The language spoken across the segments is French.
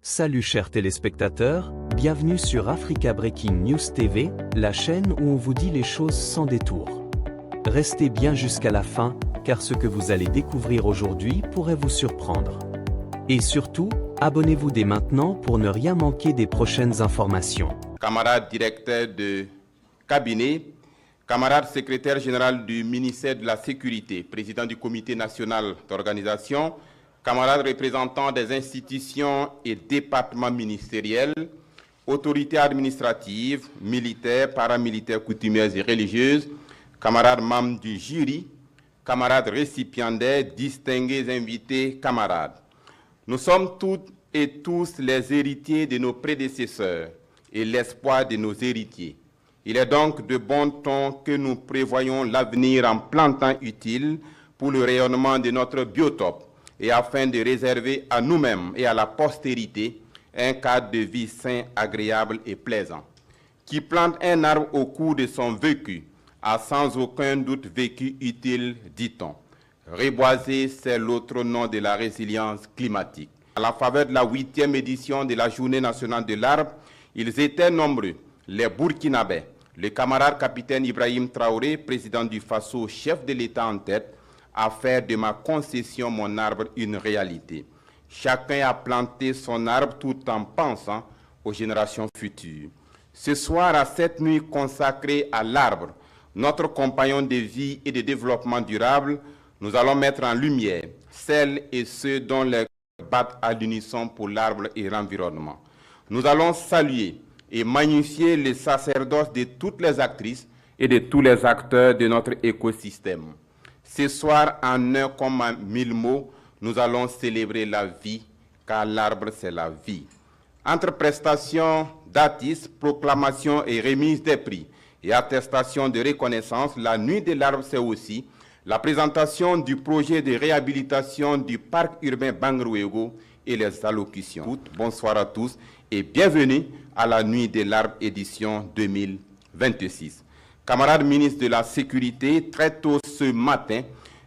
Salut chers téléspectateurs, bienvenue sur Africa Breaking News TV, la chaîne où on vous dit les choses sans détour. Restez bien jusqu'à la fin, car ce que vous allez découvrir aujourd'hui pourrait vous surprendre. Et surtout, abonnez-vous dès maintenant pour ne rien manquer des prochaines informations. Camarade directeur de cabinet, camarade secrétaire général du ministère de la Sécurité, président du comité national d'organisation, camarades représentants des institutions et départements ministériels, autorités administratives, militaires, paramilitaires, coutumières et religieuses, camarades membres du jury, camarades récipiendaires, distingués invités, camarades. Nous sommes toutes et tous les héritiers de nos prédécesseurs et l'espoir de nos héritiers. Il est donc de bon ton que nous prévoyons l'avenir en plantant utile pour le rayonnement de notre biotope, et afin de réserver à nous-mêmes et à la postérité un cadre de vie sain, agréable et plaisant. Qui plante un arbre au cours de son vécu a sans aucun doute vécu utile, dit-on. Reboiser, c'est l'autre nom de la résilience climatique. À la faveur de la 8e édition de la Journée nationale de l'arbre, ils étaient nombreux, les Burkinabés, le camarade capitaine Ibrahim Traoré, président du Faso, chef de l'État en tête, à faire de ma concession mon arbre une réalité. Chacun a planté son arbre tout en pensant aux générations futures. Ce soir, à cette nuit consacrée à l'arbre, notre compagnon de vie et de développement durable, nous allons mettre en lumière celles et ceux dont les cœurs battent à l'unisson pour l'arbre et l'environnement. Nous allons saluer et magnifier le sacerdoce de toutes les actrices et de tous les acteurs de notre écosystème. Ce soir, en un comme en 1000 mots, nous allons célébrer la vie, car l'arbre, c'est la vie. Entre prestations d'artistes, proclamations et remises des prix et attestations de reconnaissance, la nuit de l'arbre, c'est aussi la présentation du projet de réhabilitation du parc urbain Bangrouégo et les allocutions. Bonsoir à tous et bienvenue à la nuit de l'arbre édition 2026. Camarades ministres de la Sécurité, très tôt ce matin,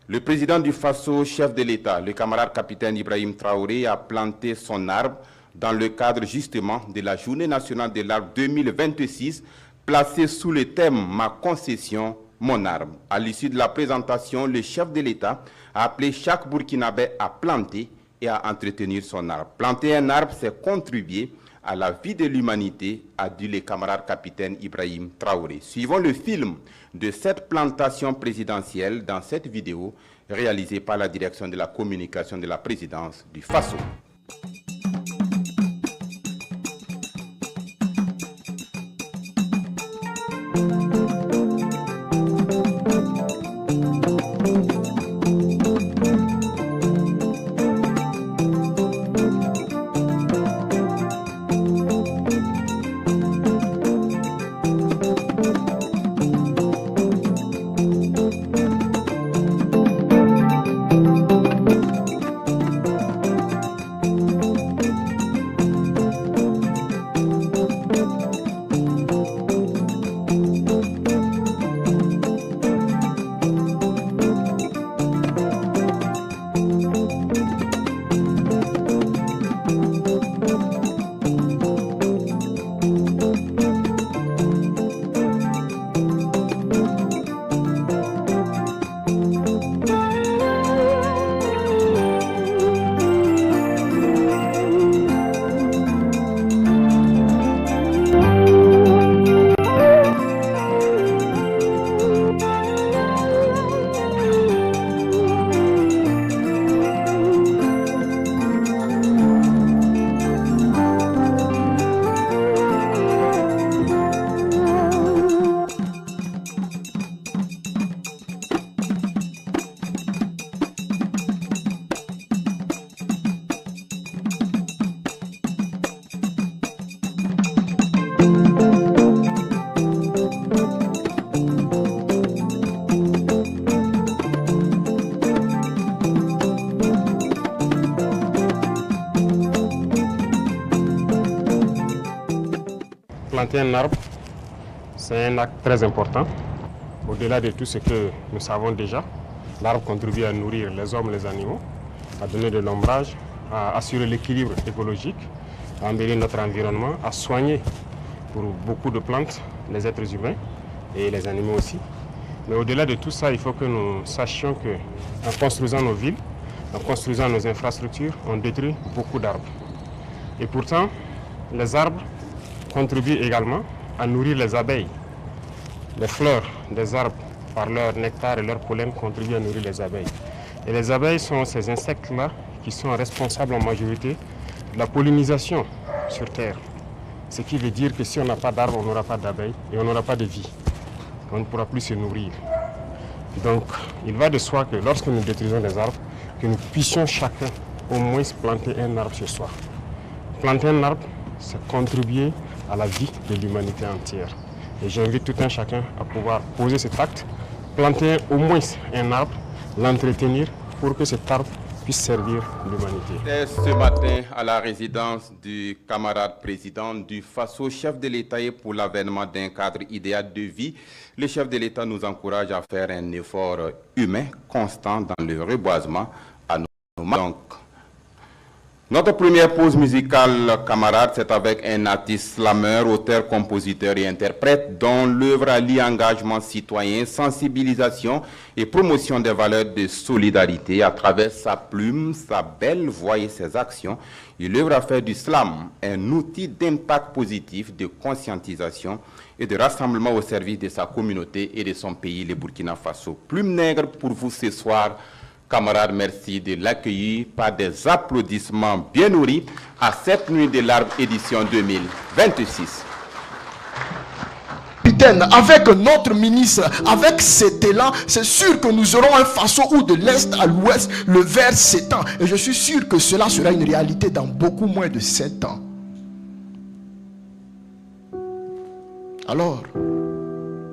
le président du Faso, chef de l'État, le camarade capitaine Ibrahim Traoré, a planté son arbre dans le cadre justement de la Journée nationale de l'arbre 2026, placé sous le thème « Ma concession, mon arbre ». À l'issue de la présentation, le chef de l'État a appelé chaque Burkinabé à planter et à entretenir son arbre. Planter un arbre, c'est contribuer à la vie de l'humanité, a dit le camarade capitaine Ibrahim Traoré. Suivons le film de cette plantation présidentielle dans cette vidéo réalisée par la direction de la communication de la présidence du Faso. Planter un arbre, c'est un acte très important. Au-delà de tout ce que nous savons déjà, l'arbre contribue à nourrir les hommes et les animaux, à donner de l'ombrage, à assurer l'équilibre écologique à embellir notre environnement, à soigner pour beaucoup de plantes, les êtres humains et les animaux aussi. Mais au-delà de tout ça, il faut que nous sachions qu'en construisant nos villes, en construisant nos infrastructures, on détruit beaucoup d'arbres. Et pourtant, les arbres contribuent également à nourrir les abeilles. Les fleurs des arbres, par leur nectar et leur pollen, contribuent à nourrir les abeilles. Et les abeilles sont ces insectes-là qui sont responsables en majorité de la pollinisation sur Terre. Ce qui veut dire que si on n'a pas d'arbres, on n'aura pas d'abeilles et on n'aura pas de vie. On ne pourra plus se nourrir. Donc, il va de soi que lorsque nous détruisons les arbres, que nous puissions chacun au moins planter un arbre ce soir. Planter un arbre, c'est contribuer à la vie de l'humanité entière. Et j'invite tout un chacun à pouvoir poser cet acte, planter au moins un arbre, l'entretenir pour que cet arbre puisse servir l'humanité. C'est ce matin à la résidence du camarade président du FASO, chef de l'État, et pour l'avènement d'un cadre idéal de vie, le chef de l'État nous encourage à faire un effort humain constant dans le reboisement à nos mains. Donc, notre première pause musicale, camarades, c'est avec un artiste slameur, auteur, compositeur et interprète dont l'œuvre allie engagement citoyen, sensibilisation et promotion des valeurs de solidarité à travers sa plume, sa belle voix et ses actions. Il œuvre à faire du slam un outil d'impact positif, de conscientisation et de rassemblement au service de sa communauté et de son pays, le Burkina Faso. Plume Nègre pour vous ce soir. Camarades, merci de l'accueillir par des applaudissements bien nourris à cette nuit de l'Arbre édition 2026. Avec notre ministre, avec cet élan, c'est sûr que nous aurons un Faso où de l'Est à l'Ouest, le vert s'étend. Et je suis sûr que cela sera une réalité dans beaucoup moins de 7 ans. Alors,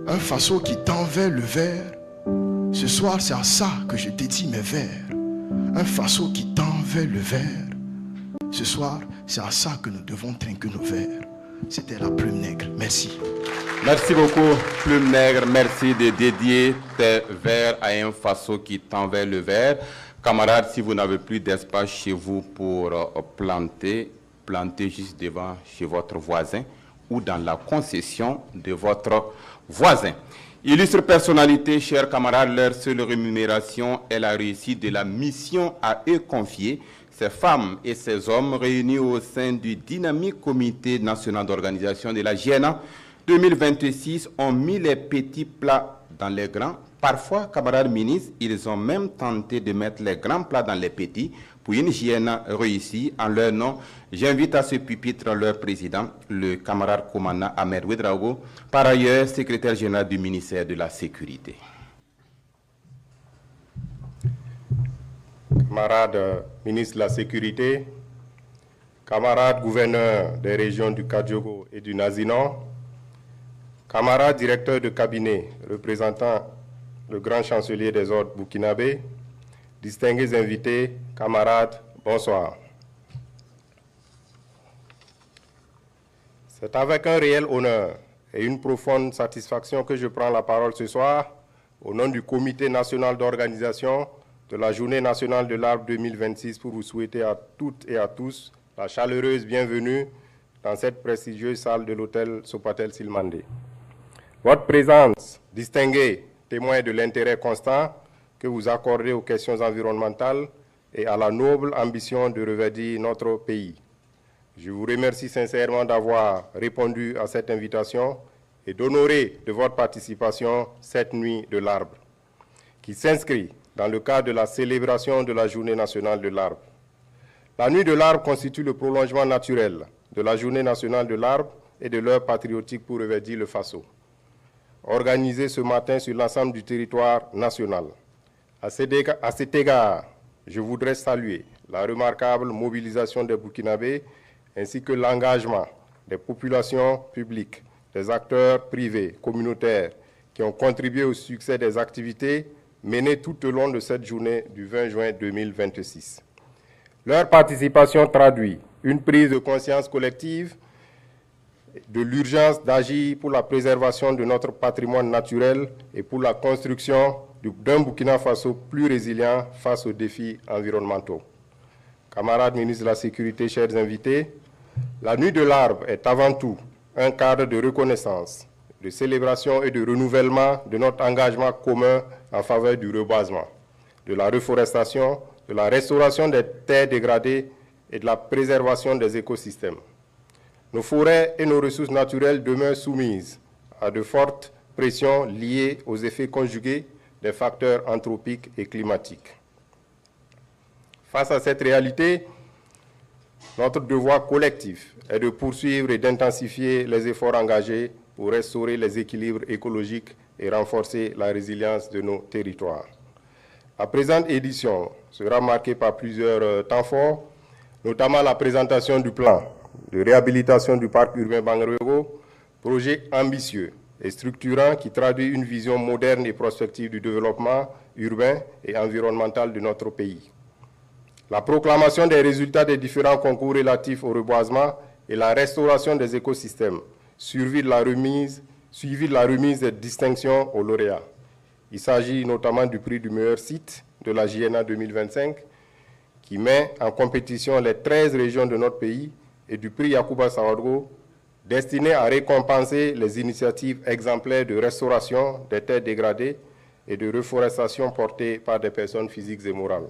un Faso qui tend vers le vert, ce soir, c'est à ça que je dédie mes vers. Un Faso qui tend vers le vert. Ce soir, c'est à ça que nous devons trinquer nos vers. C'était la Plume Nègre. Merci. Merci beaucoup, Plume Nègre. Merci de dédier tes vers à un Faso qui tend vers le vert. Camarades, si vous n'avez plus d'espace chez vous pour planter juste devant chez votre voisin ou dans la concession de votre voisin. Illustre personnalité, chers camarades, leur seule rémunération est la réussite de la mission à eux confiée. Ces femmes et ces hommes réunis au sein du dynamique comité national d'organisation de la GIENA 2026 ont mis les petits plats dans les grands. Parfois, camarades ministres, ils ont même tenté de mettre les grands plats dans les petits pour une GIENA réussie. En leur nom, j'invite à ce pupitre leur président, le camarade commandant Ahmed Ouedraogo, par ailleurs secrétaire général du ministère de la Sécurité. Camarades ministres de la Sécurité, camarades gouverneurs des régions du Kadiogo et du Nazinan, camarades directeurs de cabinet représentant le grand chancelier des ordres burkinabés, distingués invités, camarades, bonsoir. C'est avec un réel honneur et une profonde satisfaction que je prends la parole ce soir au nom du Comité national d'organisation de la Journée nationale de l'Arbre 2026 pour vous souhaiter à toutes et à tous la chaleureuse bienvenue dans cette prestigieuse salle de l'hôtel Sopatel Silmandé. Votre présence distinguée témoin de l'intérêt constant que vous accordez aux questions environnementales et à la noble ambition de reverdir notre pays. Je vous remercie sincèrement d'avoir répondu à cette invitation et d'honorer de votre participation cette nuit de l'Arbre, qui s'inscrit dans le cadre de la célébration de la Journée nationale de l'Arbre. La nuit de l'Arbre constitue le prolongement naturel de la Journée nationale de l'Arbre et de l'heure patriotique pour reverdir le Faso, organisée ce matin sur l'ensemble du territoire national. À cet égard, je voudrais saluer la remarquable mobilisation des Burkinabés ainsi que l'engagement des populations publiques, des acteurs privés, communautaires, qui ont contribué au succès des activités menées tout au long de cette journée du 20 juin 2026. Leur participation traduit une prise de conscience collective de l'urgence d'agir pour la préservation de notre patrimoine naturel et pour la construction d'un Burkina Faso plus résilient face aux défis environnementaux. Camarades ministres de la Sécurité, chers invités, La nuit de l'arbre est avant tout un cadre de reconnaissance, de célébration et de renouvellement de notre engagement commun en faveur du reboisement, de la reforestation, de la restauration des terres dégradées et de la préservation des écosystèmes. Nos forêts et nos ressources naturelles demeurent soumises à de fortes pressions liées aux effets conjugués des facteurs anthropiques et climatiques. Face à cette réalité, notre devoir collectif est de poursuivre et d'intensifier les efforts engagés pour restaurer les équilibres écologiques et renforcer la résilience de nos territoires. La présente édition sera marquée par plusieurs temps forts, notamment la présentation du plan de réhabilitation du parc urbain Bangrego, projet ambitieux et structurant qui traduit une vision moderne et prospective du développement urbain et environnemental de notre pays. La proclamation des résultats des différents concours relatifs au reboisement et la restauration des écosystèmes, suivi de la remise des distinctions aux lauréats. Il s'agit notamment du prix du meilleur site de la JNA 2025, qui met en compétition les 13 régions de notre pays, et du prix Yacouba Sawadgo, destiné à récompenser les initiatives exemplaires de restauration des terres dégradées et de reforestation portées par des personnes physiques et morales.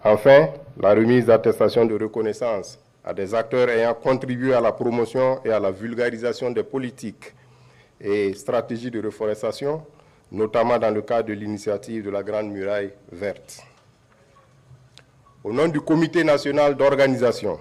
Enfin, la remise d'attestations de reconnaissance à des acteurs ayant contribué à la promotion et à la vulgarisation des politiques et stratégies de reforestation, notamment dans le cadre de l'initiative de la Grande Muraille Verte. Au nom du Comité national d'organisation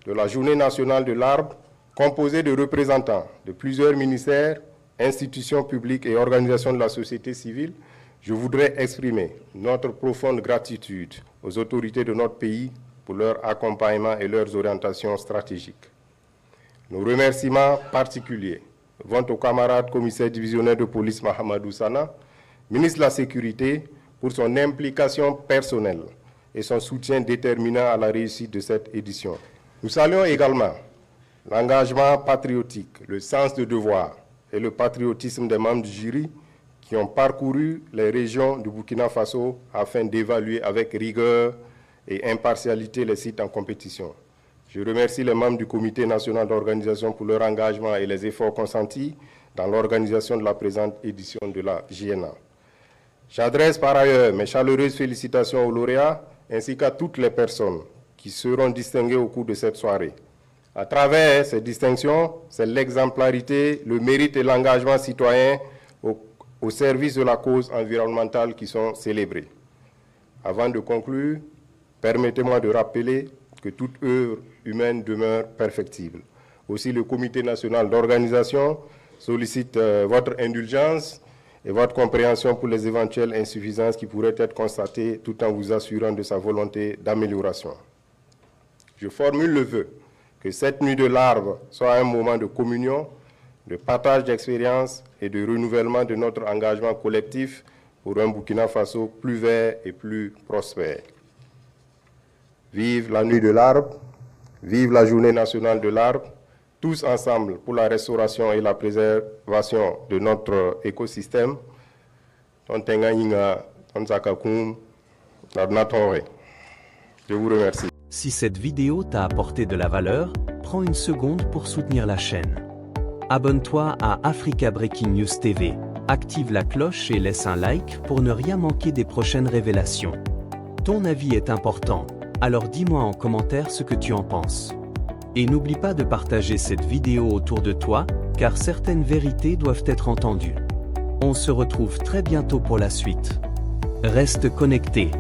de la Journée nationale de l'arbre, composé de représentants de plusieurs ministères, institutions publiques et organisations de la société civile, je voudrais exprimer notre profonde gratitude aux autorités de notre pays pour leur accompagnement et leurs orientations stratégiques. Nos remerciements particuliers vont au camarade commissaire divisionnaire de police Mahamadou Sana, ministre de la Sécurité, pour son implication personnelle et son soutien déterminant à la réussite de cette édition. Nous saluons également l'engagement patriotique, le sens de devoir et le patriotisme des membres du jury qui ont parcouru les régions du Burkina Faso afin d'évaluer avec rigueur et impartialité les sites en compétition. Je remercie les membres du Comité national d'organisation pour leur engagement et les efforts consentis dans l'organisation de la présente édition de la JNA. J'adresse par ailleurs mes chaleureuses félicitations aux lauréats ainsi qu'à toutes les personnes qui seront distinguées au cours de cette soirée. À travers ces distinctions, c'est l'exemplarité, le mérite et l'engagement citoyen au service de la cause environnementale qui sont célébrés. Avant de conclure, permettez-moi de rappeler que toute œuvre humaine demeure perfectible. Aussi, le Comité national d'organisation sollicite votre indulgence et votre compréhension pour les éventuelles insuffisances qui pourraient être constatées tout en vous assurant de sa volonté d'amélioration. Je formule le vœu que cette nuit de l'arbre soit un moment de communion, de partage d'expériences et de renouvellement de notre engagement collectif pour un Burkina Faso plus vert et plus prospère. Vive la nuit de l'arbre, vive la journée nationale de l'arbre, tous ensemble pour la restauration et la préservation de notre écosystème. Je vous remercie. Si cette vidéo t'a apporté de la valeur, prends une seconde pour soutenir la chaîne. Abonne-toi à Africa Breaking News TV, active la cloche et laisse un like pour ne rien manquer des prochaines révélations. Ton avis est important, alors dis-moi en commentaire ce que tu en penses. Et n'oublie pas de partager cette vidéo autour de toi, car certaines vérités doivent être entendues. On se retrouve très bientôt pour la suite. Reste connecté.